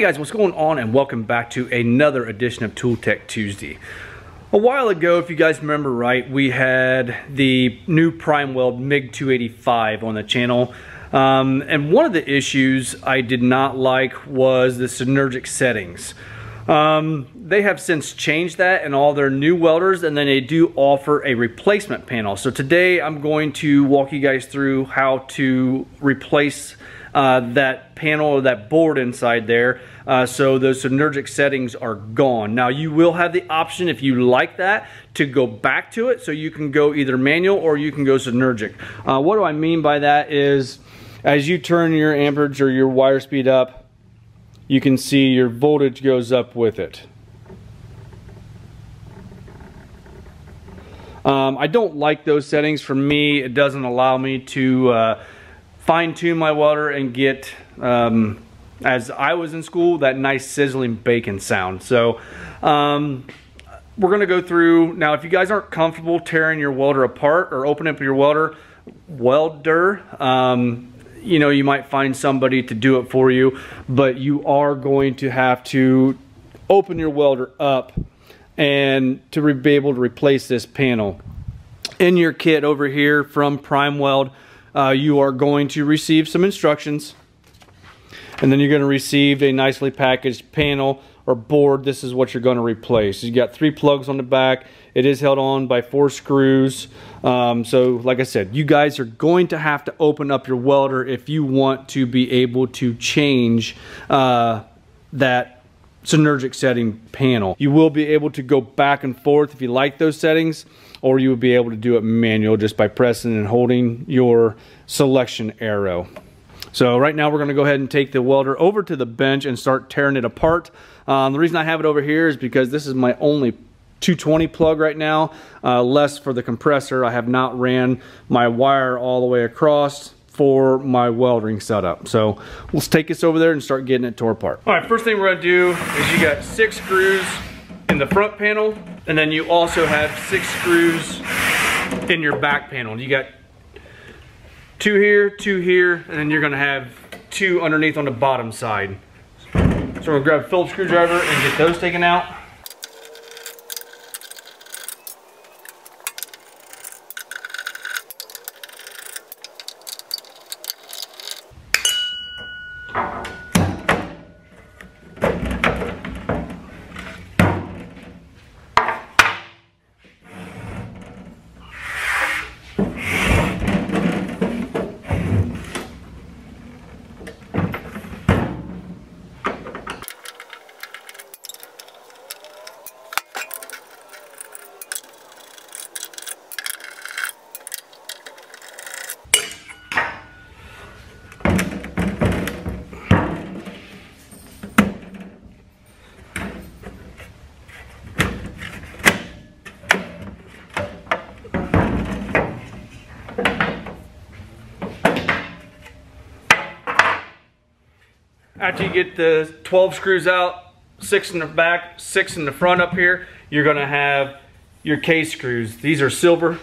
guys, what's going on, and welcome back to another edition of Tool Tech Tuesday. A while ago, if you guys remember right, we had the new PrimeWeld Mig 285 on the channel. And one of the issues I did not like was the synergic settings. They have since changed that in all their new welders, and then they do offer a replacement panel. So today I'm going to walk you guys through how to replace that panel or that board inside there, so those synergic settings are gone. Now you will have the option, if you like that, to go back to it, so you can go either manual or you can go synergic. What do I mean by that is, as you turn your amperage or your wire speed up, you can see your voltage goes up with it. I don't like those settings. For me, it doesn't allow me to fine-tune my welder and get, as I was in school, that nice sizzling bacon sound. So we're going to go through now. If you guys aren't comfortable tearing your welder apart or opening up your welder, you know, you might find somebody to do it for you, but you are going to have to open your welder up and to be able to replace this panel. In your kit over here from PrimeWeld, you are going to receive some instructions, and then you're going to receive a nicely packaged panel or board. This is what you're going to replace. You got 3 plugs on the back. It is held on by 4 screws. So like I said, you guys are going to have to open up your welder if you want to be able to change that synergic setting panel. You will be able to go back and forth if you like those settings, or you will be able to do it manual just by pressing and holding your selection arrow. So right now we're going to go ahead and take the welder over to the bench and start tearing it apart. The reason I have it over here is because this is my only 220 plug right now, less for the compressor. I have not ran my wire all the way across for my welding setup. So let's take this over there and start getting it tore apart. All right, first thing we're gonna do is you got 6 screws in the front panel, and then you also have 6 screws in your back panel. You got 2 here, 2 here, and then you're gonna have 2 underneath on the bottom side. So we're gonna grab a Phillips screwdriver and get those taken out. After you get the 12 screws out, 6 in the back, 6 in the front up here, you're gonna have your case screws. These are silver.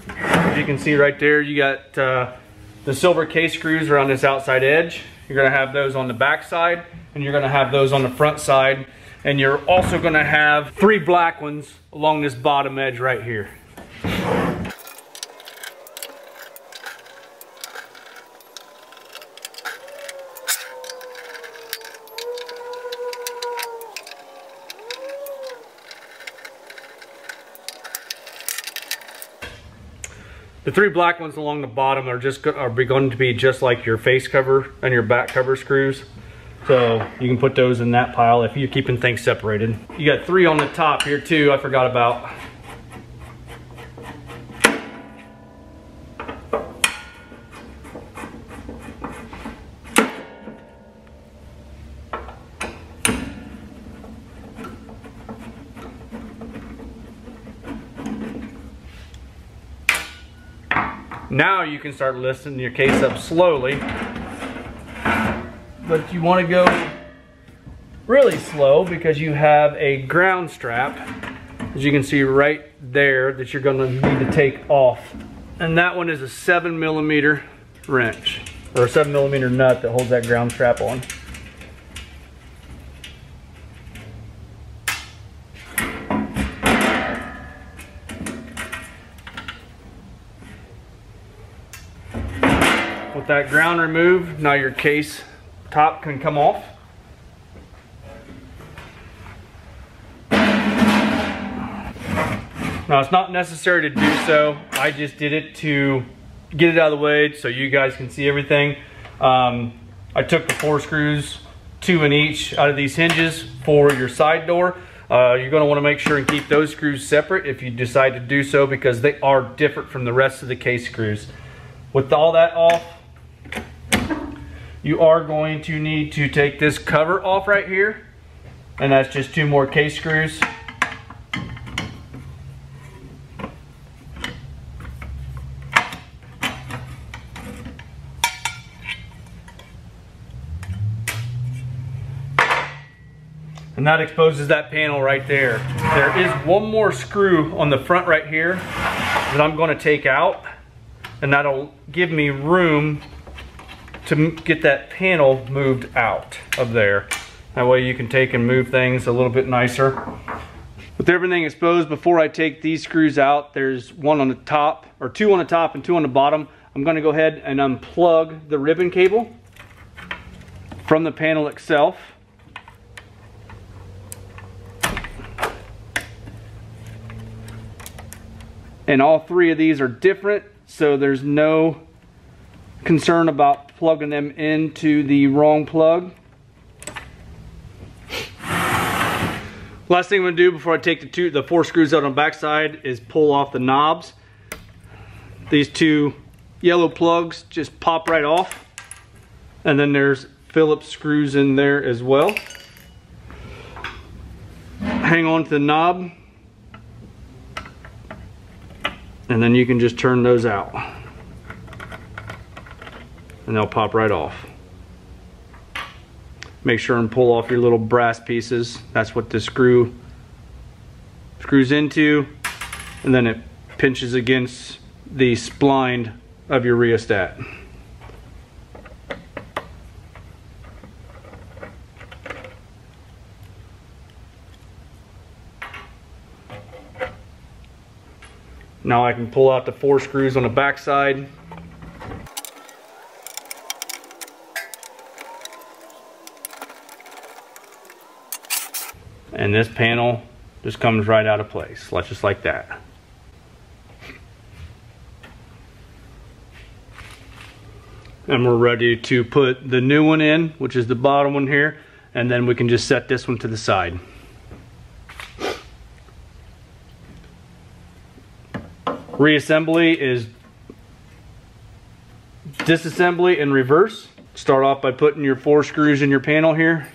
As you can see right there, you got the silver case screws around this outside edge. You're gonna have those on the back side, and you're gonna have those on the front side. And you're also gonna have 3 black ones along this bottom edge right here. The 3 black ones along the bottom are going to be just like your face cover and your back cover screws. So you can put those in that pile if you're keeping things separated. You got 3 on the top here too, I forgot about. Now you can start lifting your case up slowly, but you want to go really slow because you have a ground strap, as you can see right there, that you're going to need to take off. And that one is a 7mm wrench, or a 7mm nut that holds that ground strap on. With that ground removed, now your case top can come off. Now it's not necessary to do so. I just did it to get it out of the way so you guys can see everything. I took the 4 screws, 2 in each, out of these hinges for your side door. You're going to want to make sure and keep those screws separate if you decide to do so, because they are different from the rest of the case screws. With all that off, you are going to need to take this cover off right here, and that's just 2 more case screws. And that exposes that panel right there. There is 1 more screw on the front right here that I'm going to take out, and that'll give me room to get that panel moved out of there. That way you can take and move things a little bit nicer. With everything exposed, before I take these screws out, there's 1 on the top, or 2 on the top and 2 on the bottom. I'm going to go ahead and unplug the ribbon cable from the panel itself. And all 3 of these are different, so there's no concern about plugging them into the wrong plug. Last thing I'm going to do before I take the 4 screws out on the back side is pull off the knobs. These 2 yellow plugs just pop right off, and then there's Phillips screws in there as well. Hang on to the knob, and then you can just turn those out and they'll pop right off. Make sure and pull off your little brass pieces. That's what the screws into, and then it pinches against the spline of your rheostat. Now I can pull out the 4 screws on the back side. And this panel just comes right out of place, just like that. And we're ready to put the new one in, which is the bottom one here, and then we can just set this one to the side. Reassembly is disassembly in reverse. Start off by putting your 4 screws in your panel here.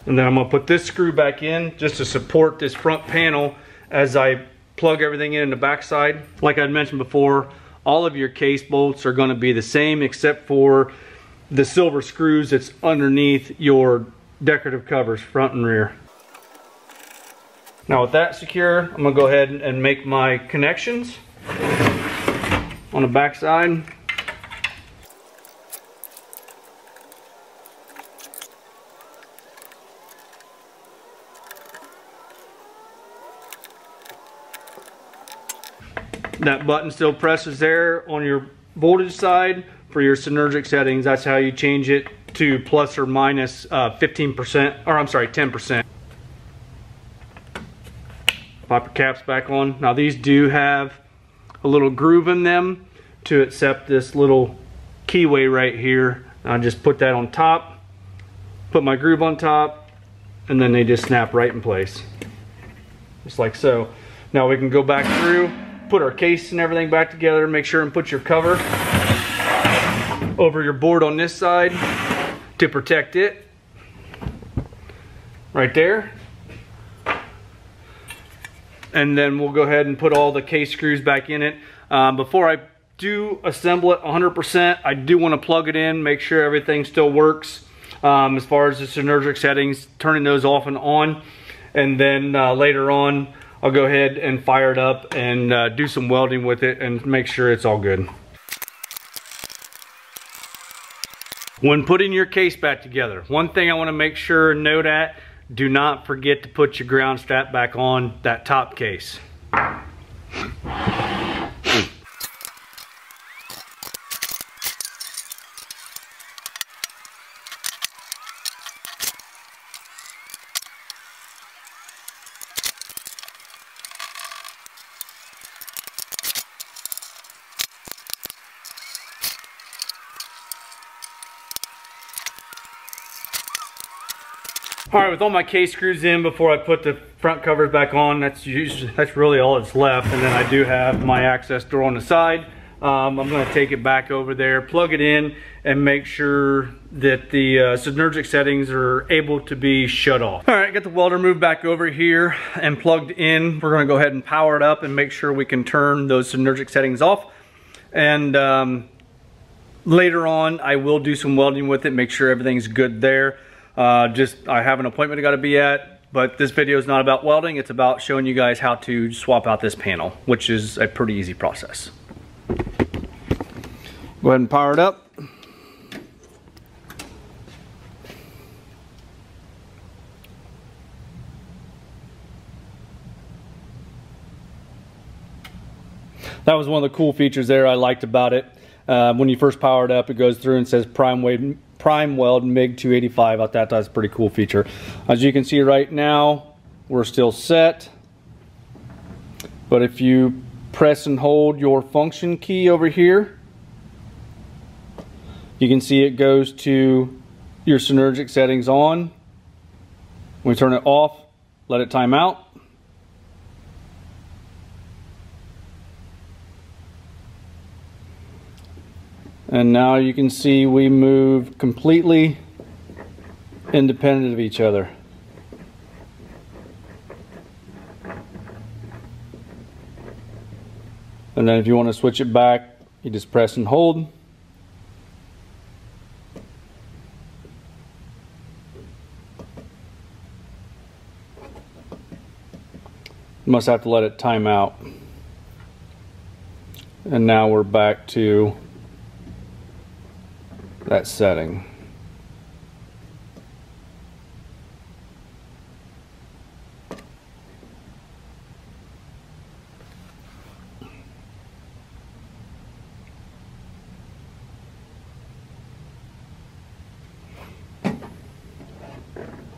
And then I'm going to put this screw back in just to support this front panel as I plug everything in the back side. Like I mentioned before, all of your case bolts are going to be the same except for the silver screws that's underneath your decorative covers, front and rear. Now with that secure, I'm going to go ahead and make my connections on the back side. That button still presses there on your voltage side for your synergic settings. That's how you change it to plus or minus 15%, or I'm sorry, 10%. Pop your caps back on. Now these do have a little groove in them to accept this little keyway right here. I just put that on top, put my groove on top, and then they just snap right in place. Just like so. Now we can go back through, put our case and everything back together. Make sure and put your cover over your board on this side to protect it. Right there. And then we'll go ahead and put all the case screws back in it. Before I do assemble it 100%, I do want to plug it in, make sure everything still works. As far as the synergic settings, turning those off and on. And then later on, I'll go ahead and fire it up and do some welding with it and make sure it's all good. When putting your case back together, one thing I want to make sure and note at, do not forget to put your ground strap back on that top case. All right, with all my case screws in before I put the front covers back on, that's really all that's left. And then I do have my access door on the side. I'm gonna take it back over there, plug it in, and make sure that the synergic settings are able to be shut off. All right, got the welder moved back over here and plugged in. We're gonna go ahead and power it up and make sure we can turn those synergic settings off. And later on, I will do some welding with it, make sure everything's good there. I have an appointment I gotta be at, but this video is not about welding, it's about showing you guys how to swap out this panel, which is a pretty easy process. Go ahead and power it up. That was one of the cool features there I liked about it. When you first power it up, it goes through and says PrimeWeld Mig 285. I thought that was a pretty cool feature. As you can see right now, we're still set. But if you press and hold your function key over here, you can see it goes to your synergic settings on. When we turn it off, let it time out. And now you can see we move completely independent of each other. And then if you want to switch it back, you just press and hold. You must have to let it time out. And now we're back to that setting.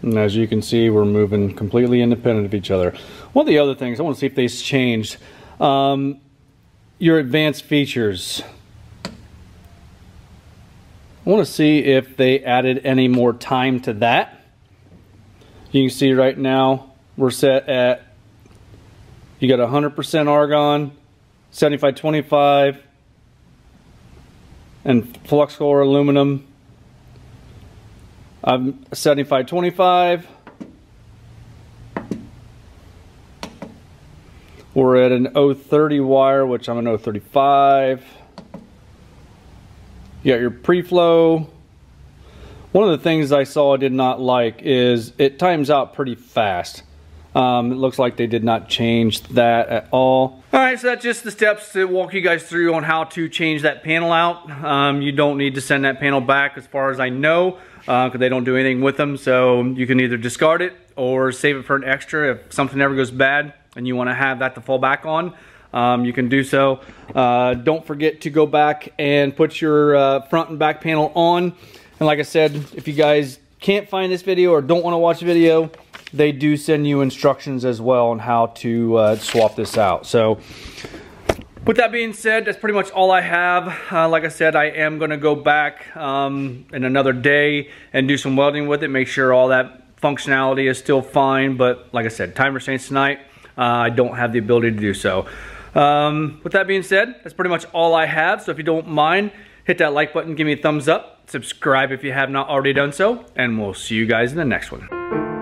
And as you can see, we're moving completely independent of each other. One of the other things, I want to see if they've changed. Your advanced features. I want to see if they added any more time to that. You can see right now we're set at, you got 100% argon, 75-25, and flux core aluminum. I'm 75-25. We're at an 030 wire, which I'm an 035. You got your pre-flow. One of the things I saw I did not like is it times out pretty fast. It looks like they did not change that at all. All right, so that's just the steps to walk you guys through on how to change that panel out. You don't need to send that panel back as far as I know, because they don't do anything with them. So you can either discard it or save it for an extra. If something ever goes bad and you want to have that to fall back on, you can do so. Don't forget to go back and put your front and back panel on. And like I said, if you guys can't find this video or don't want to watch the video, they do send you instructions as well on how to swap this out. So with that being said, that's pretty much all I have. Like I said, I am going to go back in another day and do some welding with it, make sure all that functionality is still fine. But like I said, time restraints tonight, I don't have the ability to do so. With that being said, that's pretty much all I have. So if you don't mind, hit that like button, give me a thumbs up, subscribe if you have not already done so, and we'll see you guys in the next one.